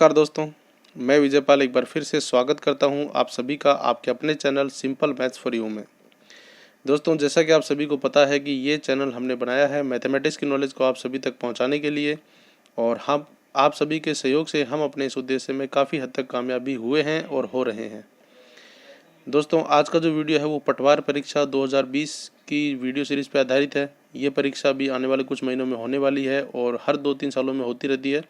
नमस्कार दोस्तों, मैं विजय पाल एक बार फिर से स्वागत करता हूं आप सभी का आपके अपने channel simple maths for you में। दोस्तों, जैसा कि आप सभी को पता है कि ये चैनल हमने बनाया है मैथमेटिक्स की नॉलेज को आप सभी तक पहुंचाने के लिए, और हम आप सभी के सहयोग से हम अपने इस उद्देश्य में काफ़ी हद तक कामयाबी हुए हैं और हो रहे हैं। दोस्तों, आज का जो वीडियो है वो पटवार परीक्षा 2020 की वीडियो सीरीज़ पर आधारित है। ये परीक्षा भी आने वाले कुछ महीनों में होने वाली है और हर 2-3 सालों में होती रहती है,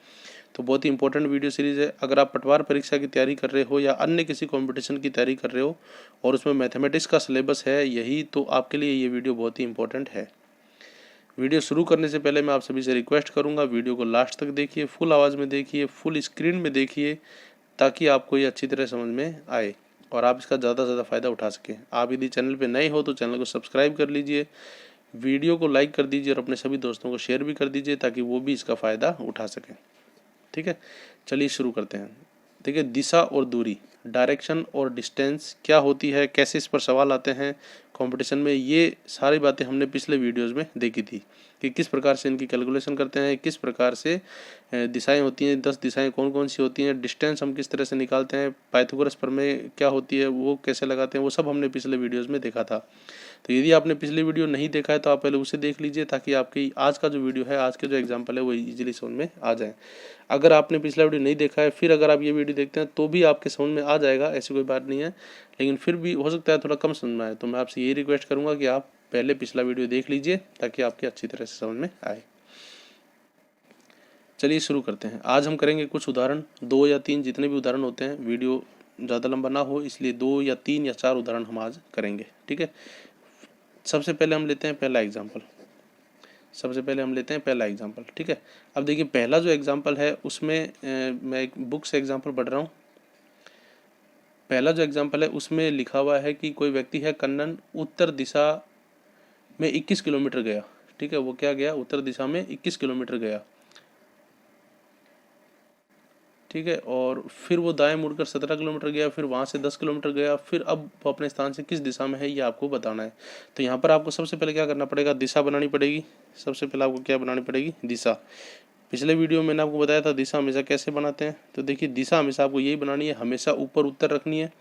तो बहुत ही इंपॉर्टेंट वीडियो सीरीज़ है। अगर आप पटवार परीक्षा की तैयारी कर रहे हो या अन्य किसी कंपटीशन की तैयारी कर रहे हो और उसमें मैथमेटिक्स का सिलेबस है यही, तो आपके लिए ये वीडियो बहुत ही इंपॉर्टेंट है। वीडियो शुरू करने से पहले मैं आप सभी से रिक्वेस्ट करूंगा, वीडियो को लास्ट तक देखिए, फुल आवाज़ में देखिए, फुल स्क्रीन में देखिए, ताकि आपको ये अच्छी तरह समझ में आए और आप इसका ज़्यादा से ज़्यादा फ़ायदा उठा सकें। आप यदि चैनल पर नए हो तो चैनल को सब्सक्राइब कर लीजिए, वीडियो को लाइक कर दीजिए और अपने सभी दोस्तों को शेयर भी कर दीजिए ताकि वो भी इसका फ़ायदा उठा सकें। ठीक है, चलिए शुरू करते हैं। देखिए, दिशा और दूरी, डायरेक्शन और डिस्टेंस क्या होती है, कैसे इस पर सवाल आते हैं कंपटीशन में, ये सारी बातें हमने पिछले वीडियोस में देखी थी कि किस प्रकार से इनकी कैलकुलेशन करते हैं, किस प्रकार से दिशाएं होती हैं, 10 दिशाएं कौन कौन सी होती हैं, डिस्टेंस हम किस तरह से निकालते हैं, पाइथागोरस प्रमेय क्या होती है वो कैसे लगाते हैं, वो सब हमने पिछले वीडियोज़ में देखा था। तो यदि आपने पिछले वीडियो नहीं देखा है तो आप पहले उसे देख लीजिए ताकि आपकी आज का जो वीडियो है, आज के जो एग्जाम्पल है वो इजीली समझ में आ जाए। अगर आपने पिछला वीडियो नहीं देखा है फिर अगर आप ये वीडियो देखते हैं तो भी आपके समझ में आ जाएगा, ऐसी कोई बात नहीं है, लेकिन फिर भी हो सकता है थोड़ा कम समझ में आए। तो मैं आपसे यही रिक्वेस्ट करूँगा कि आप पहले पिछला वीडियो देख लीजिए ताकि आपकी अच्छी तरह से समझ में आए। चलिए शुरू करते हैं। आज हम करेंगे कुछ उदाहरण, 2 या 3 जितने भी उदाहरण होते हैं, वीडियो ज़्यादा लंबा ना हो इसलिए 2 या 3 या 4 उदाहरण हम आज करेंगे। ठीक है, सबसे पहले हम लेते हैं पहला एग्जाम्पल। ठीक है, अब देखिए पहला जो एग्जाम्पल है उसमें मैं एक बुक से एग्जाम्पल पढ़ रहा हूँ। पहला जो एग्जाम्पल है उसमें लिखा हुआ है कि कोई व्यक्ति है कन्नन उत्तर दिशा में 21 किलोमीटर गया। ठीक है, वो क्या गया, उत्तर दिशा में 21 किलोमीटर गया। ठीक है, और फिर वो दाएं मुड़कर 17 किलोमीटर गया, फिर वहाँ से 10 किलोमीटर गया, फिर अब वो अपने स्थान से किस दिशा में है ये आपको बताना है। तो यहाँ पर आपको सबसे पहले क्या करना पड़ेगा, दिशा बनानी पड़ेगी। सबसे पहले आपको क्या बनानी पड़ेगी, दिशा। पिछले वीडियो में मैंने आपको बताया था दिशा हमेशा कैसे बनाते हैं। तो देखिए, दिशा हमेशा आपको यही बनानी है, हमेशा ऊपर उत्तर रखनी है,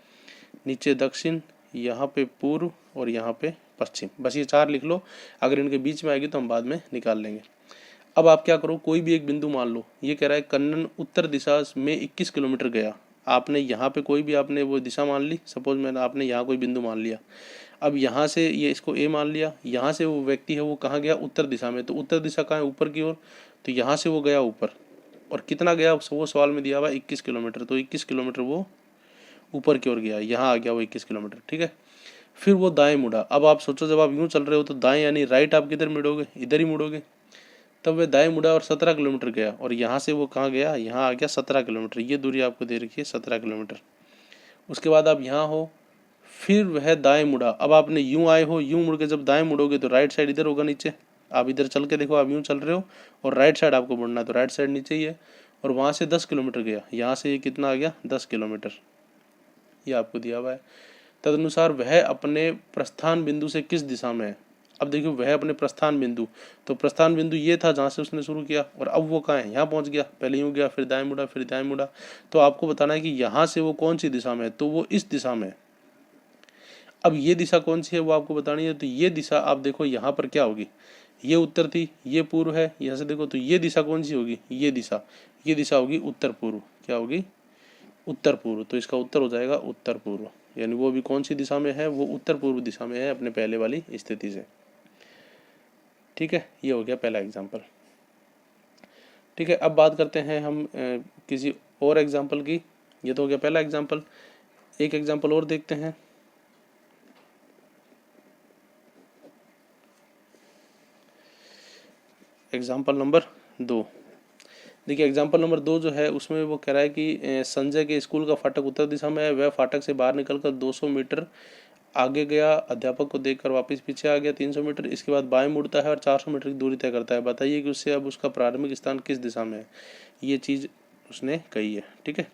नीचे दक्षिण, यहाँ पे पूर्व और यहाँ पे पश्चिम। बस ये 4 लिख लो, अगर इनके बीच में आएगी तो हम बाद में निकाल लेंगे। अब आप क्या करो, कोई भी एक बिंदु मान लो। ये कह रहा है कन्नन उत्तर दिशा में 21 किलोमीटर गया। आपने यहाँ पे कोई भी आपने वो दिशा मान ली, सपोज मैंने आपने यहाँ कोई बिंदु मान लिया। अब यहाँ से ये इसको ए मान लिया, यहाँ से वो व्यक्ति है वो कहाँ गया, उत्तर दिशा में। तो उत्तर दिशा कहाँ है, ऊपर की ओर। तो यहाँ से वो गया ऊपर, और कितना गया वो सवाल में दिया हुआ 21 किलोमीटर। तो 21 किलोमीटर वो ऊपर की ओर गया, यहाँ आ गया वो 21 किलोमीटर। ठीक है, फिर वो दाएं मुड़ा। अब आप सोचो, जब आप यूँ चल रहे हो तो दाएं यानी राइट आप किधर मुड़ोगे, इधर ही मुड़ोगे। तब वह दाएं मुड़ा और 17 किलोमीटर गया, और यहाँ से वो कहाँ गया, यहाँ आ गया 17 किलोमीटर। ये दूरी आपको दे रखी है 17 किलोमीटर। उसके बाद आप यहाँ हो, फिर वह दाएं मुड़ा। अब आपने यूँ आए हो, यूँ मुड़ के जब दाएं मुड़ोगे तो राइट साइड इधर होगा नीचे। आप इधर चल के देखो, आप यूँ चल रहे हो और राइट साइड आपको मुड़ना है, तो राइट साइड नीचे ही है। और वहाँ से 10 किलोमीटर गया, यहाँ से ये कितना आ गया, 10 किलोमीटर, ये आपको दिया हुआ है। तदनुसार वह अपने प्रस्थान बिंदु से किस दिशा में है। अब देखियो, वह अपने प्रस्थान बिंदु, तो प्रस्थान बिंदु ये था जहाँ से उसने शुरू किया, और अब वो कहाँ है, यहाँ पहुँच गया। पहले यूँ गया, फिर दाएं मुड़ा, फिर दाएं मुड़ा। तो आपको बताना है कि यहाँ से वो कौन सी दिशा में है, तो वो इस दिशा में है। अब ये दिशा कौन सी है वो आपको बतानी है। तो ये दिशा आप देखो यहाँ पर क्या होगी, ये उत्तर थी, ये पूर्व है। यहाँ से देखो तो ये दिशा कौन सी होगी, ये दिशा होगी उत्तर पूर्व। क्या होगी, उत्तर पूर्व। तो इसका उत्तर हो जाएगा उत्तर पूर्व, यानी वो भी कौन सी दिशा में है, वो उत्तर पूर्व दिशा में है अपने पहले वाली स्थिति से। ठीक है, ये हो गया पहला एग्जाम्पल। ठीक है, अब बात करते हैं हम किसी और एग्जाम्पल की। ये तो हो गया पहला एग्जाम्पल। एक एग्जाम्पल और देखते हैं। Example number 2। देखिए, एग्जाम्पल नंबर 2 जो है उसमें वो कह रहा है कि संजय के स्कूल का फाटक उत्तर दिशा में है। वह फाटक से बाहर निकलकर 200 मीटर आगे गया, अध्यापक को देखकर वापस पीछे आ गया 300 मीटर। इसके बाद बाएं मुड़ता है और 400 मीटर की दूरी तय करता है। बताइए कि उससे अब उसका प्रारंभिक स्थान किस दिशा में है। ये चीज़ उसने कही है। ठीक है,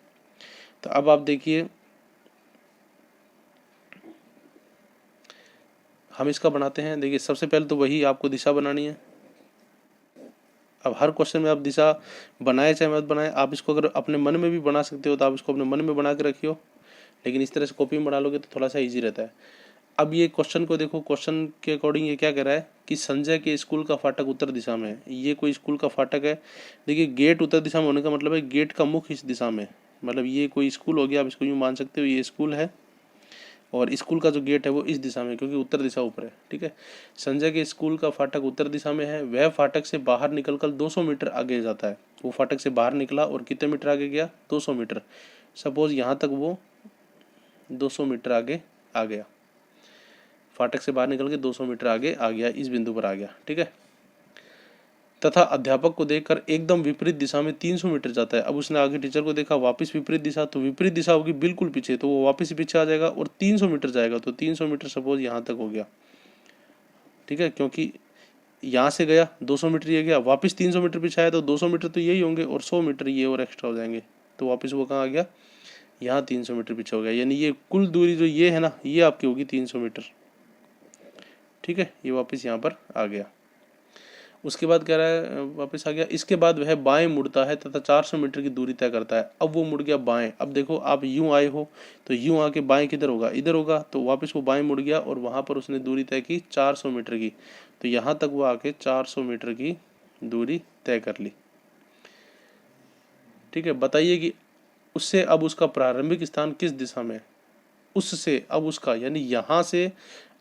तो अब आप देखिए, हम इसका बनाते हैं। देखिए, सबसे पहले तो वही आपको दिशा बनानी है। अब हर क्वेश्चन में आप दिशा बनाए चाहे मत बनाए, आप इसको अगर अपने मन में भी बना सकते हो तो आप इसको अपने मन में बना के रखियो, लेकिन इस तरह से कॉपी में बना लोगे तो थोड़ा सा ईजी रहता है। अब ये क्वेश्चन को देखो, क्वेश्चन के अकॉर्डिंग ये क्या कह रहा है कि संजय के स्कूल का फाटक उत्तर दिशा में है। ये कोई स्कूल का फाटक है। देखिए गेट उत्तर दिशा में होने का मतलब है गेट का मुख इस दिशा में, मतलब ये कोई स्कूल हो गया, आप इसको यूँ मान सकते हो ये स्कूल है और स्कूल का जो गेट है वो इस दिशा में, क्योंकि उत्तर दिशा ऊपर है। ठीक है, संजय के स्कूल का फाटक उत्तर दिशा में है। वह फाटक से बाहर निकलकर 200 मीटर आगे जाता है। वो फाटक से बाहर निकला और कितने मीटर आगे गया, 200 मीटर। सपोज यहाँ तक वो 200 मीटर आगे आ गया, फाटक से बाहर निकल के 200 मीटर आगे आ गया, इस बिंदु पर आ गया। ठीक है, तथा अध्यापक को देखकर एकदम विपरीत दिशा में 300 मीटर जाता है। अब उसने आगे टीचर को देखा, वापस विपरीत दिशा, तो विपरीत दिशा होगी बिल्कुल पीछे, तो वो वापस पीछे आ जाएगा और 300 मीटर जाएगा। तो 300 मीटर सपोज यहाँ तक हो गया। ठीक है, क्योंकि यहाँ से गया 200 मीटर ये गया, वापस 300 मीटर पीछे आया, तो 200 मीटर तो यही होंगे और 100 मीटर ये और एक्स्ट्रा हो जाएंगे, तो वापस वो कहाँ आ गया, यहाँ 300 मीटर पीछे हो गया। यानी ये कुल दूरी जो ये है ना, ये आपकी होगी 300 मीटर। ठीक है, ये वापस यहाँ पर आ गया। उसके बाद कह रहा है वापस आ गया। इसके बाद वह बाएं मुड़ता है तथा 400 मीटर की दूरी तय करता है। अब वो मुड़ गया बाएं। अब देखो आप यूं आए हो तो यूं आके बाएं किधर होगा, इधर होगा, तो वापस वो बाएं मुड़ गया और वहां पर उसने दूरी तय की 400 मीटर की। तो यहाँ तक वो आके 400 मीटर की दूरी तय कर ली। ठीक है, बताइए कि उससे अब उसका प्रारंभिक स्थान किस दिशा में है। उससे अब उसका यानी यहाँ से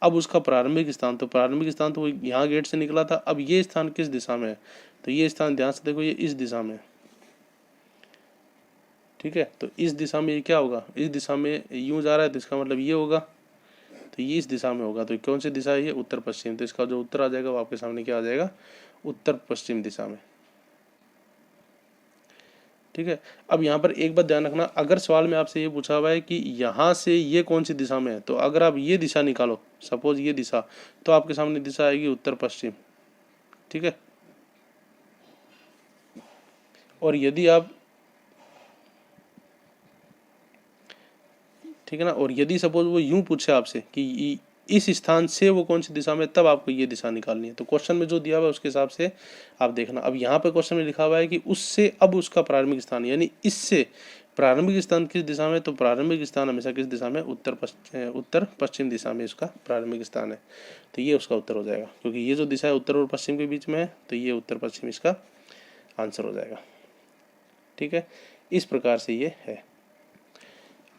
अब उसका प्रारंभिक स्थान, तो प्रारंभिक स्थान तो वो यहाँ गेट से निकला था, अब ये स्थान किस दिशा में है, तो ये स्थान ध्यान से देखो, ये इस दिशा में। ठीक है, तो इस दिशा में ये क्या होगा, इस दिशा में यूं जा रहा है तो इसका मतलब ये होगा, तो ये इस दिशा में होगा। तो कौन सी दिशा है ये, उत्तर पश्चिम। तो इसका जो उत्तर आ जाएगा वो आपके सामने क्या आ जाएगा, उत्तर पश्चिम दिशा में। ठीक है, अब यहाँ पर एक बात ध्यान रखना, अगर सवाल में आपसे ये पूछा हुआ है कि यहाँ से ये कौन सी दिशा में है, तो अगर आप ये दिशा निकालो, सपोज ये दिशा, तो आपके सामने दिशा आएगी उत्तर पश्चिम। ठीक है, और यदि आप, ठीक है ना, और यदि सपोज वो यूं पूछे आपसे कि इस स्थान से वो कौन सी दिशा में, तब आपको ये दिशा निकालनी है। तो क्वेश्चन में जो दिया हुआ है उसके हिसाब से आप देखना। अब यहाँ पे क्वेश्चन में लिखा हुआ है कि उससे अब उसका प्रारंभिक स्थान, यानी इससे प्रारंभिक स्थान किस दिशा में, तो प्रारंभिक स्थान हमेशा किस दिशा में, उत्तर पश्चिम दिशा में इसका प्रारंभिक स्थान है। तो ये उसका उत्तर हो जाएगा, क्योंकि ये जो दिशा है उत्तर और पश्चिम के बीच में है, तो ये उत्तर पश्चिम इसका आंसर हो जाएगा। ठीक है, इस प्रकार से ये है।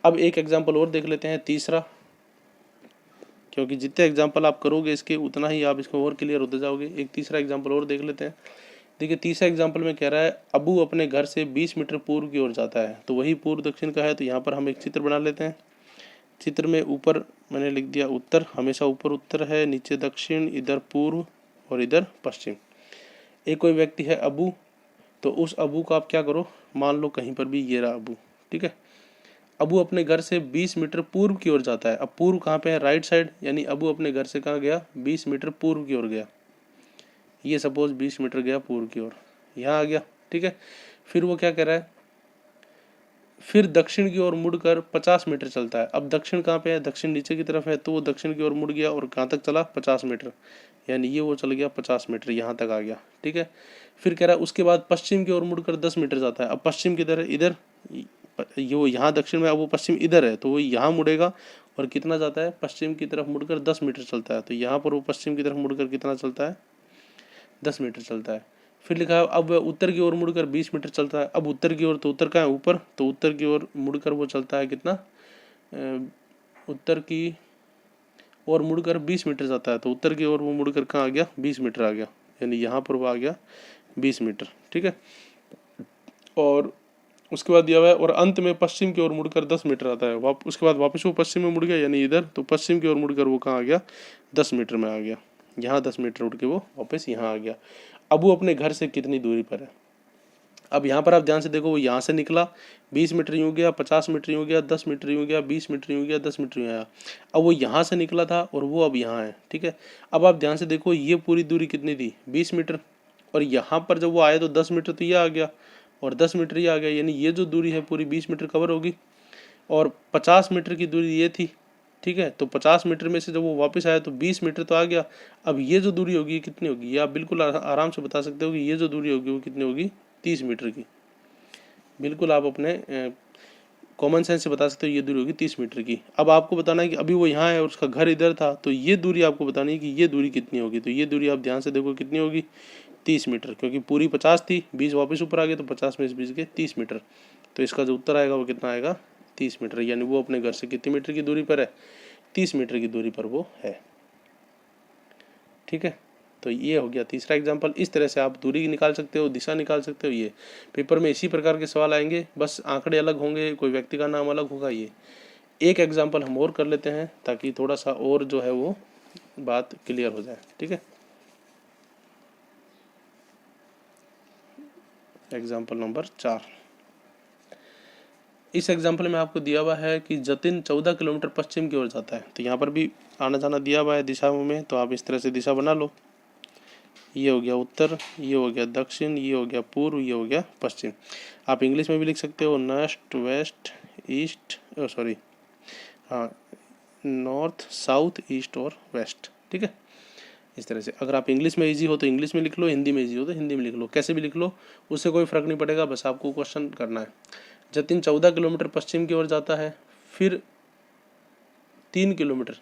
अब एक एग्जाम्पल और देख लेते हैं, तीसरा, क्योंकि जितने एग्जाम्पल आप करोगे इसके उतना ही आप इसको और क्लियर होते जाओगे। एक तीसरा एग्जाम्पल और देख लेते हैं। देखिए तीसरा एग्जाम्पल में कह रहा है अबू अपने घर से 20 मीटर पूर्व की ओर जाता है। तो वही पूर्व दक्षिण का है, तो यहाँ पर हम एक चित्र बना लेते हैं। चित्र में ऊपर मैंने लिख दिया उत्तर, हमेशा ऊपर उत्तर है, नीचे दक्षिण, इधर पूर्व और इधर पश्चिम। एक कोई व्यक्ति है अबू, तो उस अबू का आप क्या करो, मान लो कहीं पर भी ये रहा अबू। ठीक है, अबू अपने घर से 20 मीटर पूर्व की ओर जाता है। अब पूर्व कहाँ पे है, राइट साइड, यानी अबू अपने घर से कहाँ गया, 20 मीटर पूर्व की ओर गया। ये सपोज 20 मीटर गया पूर्व की ओर, यहाँ आ गया। ठीक है, फिर वो क्या कह रहा है, फिर दक्षिण की ओर मुड़कर 50 मीटर चलता है। अब दक्षिण कहाँ पे है, दक्षिण नीचे की तरफ है, तो वो दक्षिण की ओर मुड़ गया और कहाँ तक चला, 50 मीटर, यानी ये वो चल गया 50 मीटर, यहाँ तक आ गया। ठीक है, फिर कह रहा है उसके बाद पश्चिम की ओर मुड़कर 10 मीटर जाता है। अब पश्चिम किधर है, इधर, ये वो यहाँ दक्षिण में, अब वो पश्चिम इधर है, तो वो यहाँ मुड़ेगा और कितना जाता है, पश्चिम की तरफ मुड़कर 10 मीटर चलता है। तो यहाँ पर वो पश्चिम की तरफ मुड़कर कितना चलता है, 10 मीटर चलता है। फिर लिखा है अब उत्तर की ओर मुड़कर 20 मीटर चलता है। अब उत्तर की ओर, तो उत्तर कहाँ है, ऊपर, तो उत्तर की ओर मुड़कर वो चलता है कितना, उत्तर की ओर मुड़कर 20 मीटर जाता है। तो उत्तर की ओर वो मुड़कर कहाँ आ गया, 20 मीटर आ गया, यानी यहाँ पर वो आ गया 20 मीटर। ठीक है, और उसके बाद दिया हुआ है और अंत में पश्चिम की ओर मुड़कर 10 मीटर आता है। उसके बाद वापस वो पश्चिम में मुड़ गया, यानी इधर, तो पश्चिम की ओर मुड़कर वो कहाँ आ गया, 10 मीटर में आ गया। यहाँ 10 मीटर उड़ के वो वापस यहाँ आ गया। अब वो अपने घर से कितनी दूरी पर है। अब यहाँ पर आप ध्यान से देखो, वो यहाँ से निकला, 20 मीटर यूँ गया, 50 मीटर यूँ गया, 10 मीटर यूँ गया, 20 मीटर यूँ गया, 10 मीटर यूँ आया। अब वो यहाँ से निकला था और वो अब यहाँ है। ठीक है, अब आप ध्यान से देखो, ये पूरी दूरी कितनी थी, 20 मीटर, और यहाँ पर जब वो आया तो 10 मीटर तो ये आ गया और 10 मीटर ये आ गया, यानी ये जो दूरी है पूरी 20 मीटर कवर होगी। और 50 मीटर की दूरी ये थी, ठीक है। तो 50 मीटर में से जब वो वापस आया तो 20 मीटर तो आ गया। अब ये जो दूरी होगी कितनी होगी, ये आप बिल्कुल आराम से बता सकते हो कि ये जो दूरी होगी वो कितनी होगी, 30 मीटर की। बिल्कुल आप अपने कॉमन सेंस से बता सकते हो ये दूरी होगी 30 मीटर की। अब आपको बताना है कि अभी वो यहाँ है और उसका घर इधर था, तो ये दूरी आपको बतानी है कि ये दूरी कितनी होगी। तो ये दूरी आप ध्यान से देखो कितनी होगी, 30 मीटर, क्योंकि पूरी 50 थी, 20 वापस ऊपर आ गए तो 50 में से 20 के 30 मीटर। तो इसका जो उत्तर आएगा वो कितना आएगा, 30 मीटर। यानी वो अपने घर से कितने मीटर की दूरी पर है, 30 मीटर की दूरी पर वो है। ठीक है, तो ये हो गया तीसरा एग्जाम्पल। इस तरह से आप दूरी निकाल सकते हो, दिशा निकाल सकते हो। ये पेपर में इसी प्रकार के सवाल आएंगे, बस आंकड़े अलग होंगे, कोई व्यक्ति का नाम अलग होगा। ये एक एग्जाम्पल हम और कर लेते हैं ताकि थोड़ा सा और जो है वो बात क्लियर हो जाए। ठीक है, एग्जाम्पल नंबर 4। इस एग्जाम्पल में आपको दिया हुआ है कि जतिन 14 किलोमीटर पश्चिम की ओर जाता है। तो यहाँ पर भी आना जाना दिया हुआ है दिशाओं में, तो आप इस तरह से दिशा बना लो। ये हो गया उत्तर, ये हो गया दक्षिण, ये हो गया पूर्व, ये हो गया पश्चिम। आप इंग्लिश में भी लिख सकते हो नॉर्थ, वेस्ट, ईस्ट, सॉरी हाँ, नॉर्थ, साउथ, ईस्ट और वेस्ट। ठीक है, इस तरह से। अगर आप इंग्लिश में इजी हो तो इंग्लिश में लिख लो, हिंदी में इजी हो तो हिंदी में लिख लो, कैसे भी लिख लो, उससे कोई फ़र्क नहीं पड़ेगा, बस आपको क्वेश्चन करना है। जतिन 14 किलोमीटर पश्चिम की ओर जाता है, फिर 3 किलोमीटर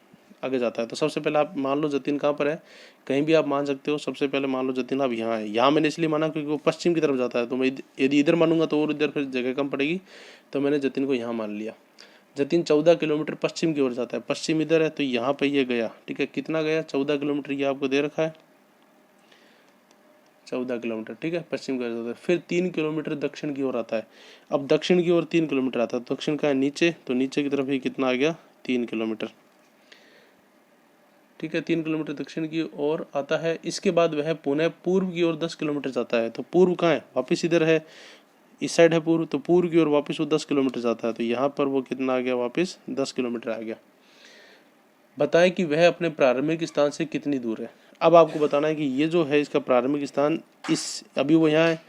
आगे जाता है। तो सबसे पहले आप मान लो जतिन कहाँ पर है, कहीं भी आप मान सकते हो। सबसे पहले मान लो जतिन अब यहाँ है। यहाँ मैंने इसलिए माना क्योंकि वो पश्चिम की तरफ जाता है, तो मैं यदि इधर मानूंगा तो और इधर फिर जगह कम पड़ेगी, तो मैंने जतिन को यहाँ मान लिया। जतिन 14 किलोमीटर पश्चिम की ओर जाता है, पश्चिम इधर है तो यहाँ पे ये गया। ठीक है, कितना गया, 14 किलोमीटर, ये आपको दे रखा है 14 किलोमीटर। ठीक है, पश्चिम की ओर जाता है। फिर 3 किलोमीटर दक्षिण की ओर आता है। अब दक्षिण की ओर 3 किलोमीटर आता है, दक्षिण का है नीचे, तो नीचे की तरफ ही कितना आ गया, 3 किलोमीटर। ठीक है, 3 किलोमीटर दक्षिण की ओर आता है। इसके बाद वह पुनः पूर्व की ओर 10 किलोमीटर जाता है। तो पूर्व कहाँ है, वापिस इधर है, इस साइड है पूर्व, तो पूर्व की ओर वापस वो 10 किलोमीटर जाता है। तो यहाँ पर वो कितना आ गया, वापस 10 किलोमीटर आ गया। बताएं कि वह अपने प्रारंभिक स्थान से कितनी दूर है। अब आपको बताना है कि ये जो है इसका प्रारंभिक स्थान, इस अभी वो यहाँ है,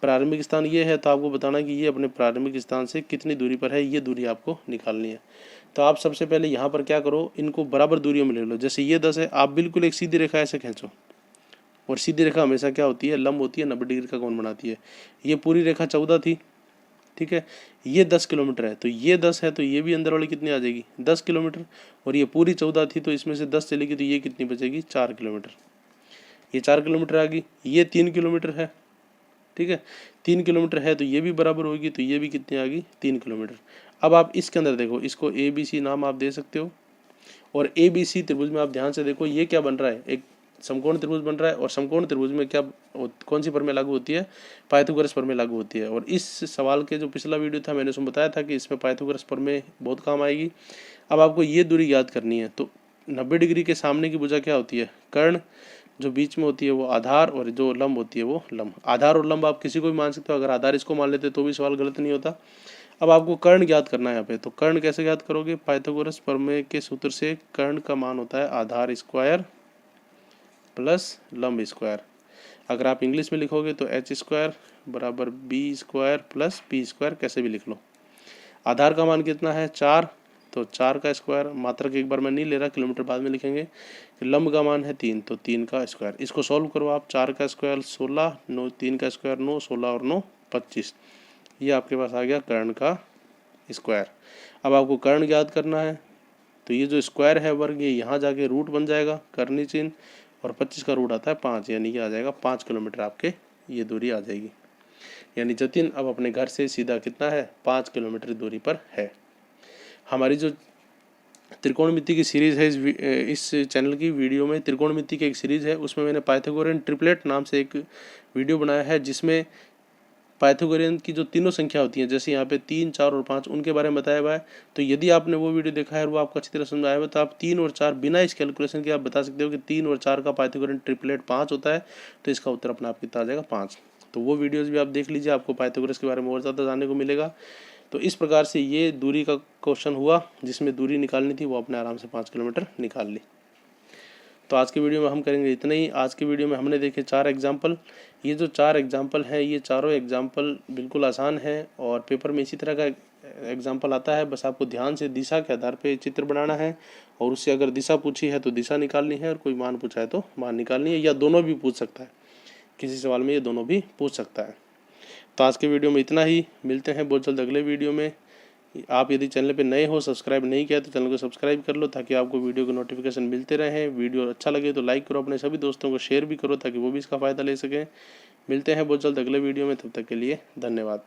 प्रारंभिक स्थान ये है, तो आपको बताना है कि ये अपने प्रारंभिक स्थान से कितनी दूरी पर है, ये दूरी आपको निकालनी है। तो आप सबसे पहले यहाँ पर क्या करो, इनको बराबर दूरियों में ले लो। जैसे ये 10 है, आप बिल्कुल एक सीधी रेखा ऐसे खींचो, और सीधी रेखा हमेशा क्या होती है, लंब होती है, 90 डिग्री का कोण बनाती है। ये पूरी रेखा 14 थी। ठीक है, ये 10 किलोमीटर है, तो ये 10 है, तो ये भी अंदर वाली कितनी आ जाएगी, 10 किलोमीटर। और ये पूरी 14 थी, तो इसमें से 10 चलेगी, तो ये कितनी बचेगी, 4 किलोमीटर। ये 4 किलोमीटर आ गई। ये 3 किलोमीटर है। ठीक है, 3 किलोमीटर है, तो ये भी बराबर होगी, तो ये भी कितनी आ गई, 3 किलोमीटर। अब आप इसके अंदर देखो, इसको ABC नाम आप दे सकते हो। और ABC त्रिभुज में आप ध्यान से देखो, ये क्या बन रहा है, एक समकोण त्रिभुज बन रहा है। और समकोण त्रिभुज में क्या, कौन सी प्रमेय लागू होती है, पाइथागोरस प्रमेय लागू होती है। और इस सवाल के जो पिछला वीडियो था मैंने उसमें बताया था कि इसमें पाइथागोरस प्रमेय बहुत काम आएगी। अब आपको ये दूरी याद करनी है। तो 90 डिग्री के सामने की भुजा क्या होती है, कर्ण, जो बीच में होती है वो आधार, और जो लंब होती है वो लंब। आधार और लंब आप किसी को भी मान सकते हो, अगर आधार इसको मान लेते तो भी सवाल गलत नहीं होता। अब आपको कर्ण ज्ञात करना है यहाँ पे। तो कर्ण कैसे ज्ञात करोगे, पाइथागोरस प्रमेय के सूत्र से कर्ण का मान होता है आधार स्क्वायर प्लस लंब स्क्वायर। अगर आप इंग्लिश में लिखोगे तो h स्क्वायर बराबर b square plus p square, कैसे भी लिख लो। आधार का मान कितना है, 4, तो 4 का स्क्वायर, मात्रक एक बार मैं नहीं ले रहा, किलोमीटर बाद में लिखेंगे। लंब का मान है 3, तो 3 का स्क्वायर। इसको सॉल्व करो आप, 4 का स्क्वायर 16, 9, 3 का स्क्वायर 9, 16 और 9 25। ये आपके पास आ गया कर्ण का स्क्वायर। अब आपको कर्ण ज्ञात करना है, तो ये जो स्क्वायर है वर्ग, ये यहाँ जाके रूट बन जाएगा, करनी चिन्ह, और 25 का रूट आता है 5, यानी कि आ जाएगा 5 किलोमीटर आपके ये दूरी आ जाएगी। यानी जतिन अब अपने घर से सीधा कितना है, 5 किलोमीटर दूरी पर है। हमारी जो त्रिकोणमिति की सीरीज़ है, इस चैनल की वीडियो में त्रिकोणमिति की एक सीरीज़ है, उसमें मैंने पाइथागोरियन ट्रिपलेट नाम से एक वीडियो बनाया है, जिसमें पाइथागोरियन की जो तीनों संख्या होती हैं, जैसे यहाँ पे 3, 4 और 5, उनके बारे में बताया हुआ है। तो यदि आपने वो वीडियो देखा है और वो आपको अच्छी तरह समझ आया हुआ, तो आप 3 और 4 बिना इस कैलकुलेशन के आप बता सकते हो कि 3 और 4 का पाइथागोरियन ट्रिपलेट 5 होता है। तो इसका उत्तर अपना आप कितना आ जाएगा, 5। तो वो वीडियोज़ भी आप देख लीजिए, आपको पाइथागोरस के बारे में और ज़्यादा जानने को मिलेगा। तो इस प्रकार से ये दूरी का क्वेश्चन हुआ, जिसमें दूरी निकालनी थी वो आपने आराम से 5 किलोमीटर निकाल ली। तो आज की वीडियो में हम करेंगे इतना ही। आज की वीडियो में हमने देखे 4 एग्जाम्पल। ये जो 4 एग्जाम्पल हैं, ये चारों एग्जाम्पल बिल्कुल आसान हैं, और पेपर में इसी तरह का एग्जाम्पल आता है, बस आपको ध्यान से दिशा के आधार पे चित्र बनाना है और उससे अगर दिशा पूछी है तो दिशा निकालनी है और कोई मान पूछा है तो मान निकालनी है, या दोनों भी पूछ सकता है, किसी सवाल में ये दोनों भी पूछ सकता है। तो आज के वीडियो में इतना ही, मिलते हैं बहुत जल्द अगले वीडियो में। आप यदि चैनल पे नए हो, सब्सक्राइब नहीं किया तो चैनल को सब्सक्राइब कर लो ताकि आपको वीडियो के नोटिफिकेशन मिलते रहें। वीडियो अच्छा लगे तो लाइक करो, अपने सभी दोस्तों को शेयर भी करो ताकि वो भी इसका फ़ायदा ले सकें। मिलते हैं बहुत जल्द अगले वीडियो में, तब तक के लिए धन्यवाद।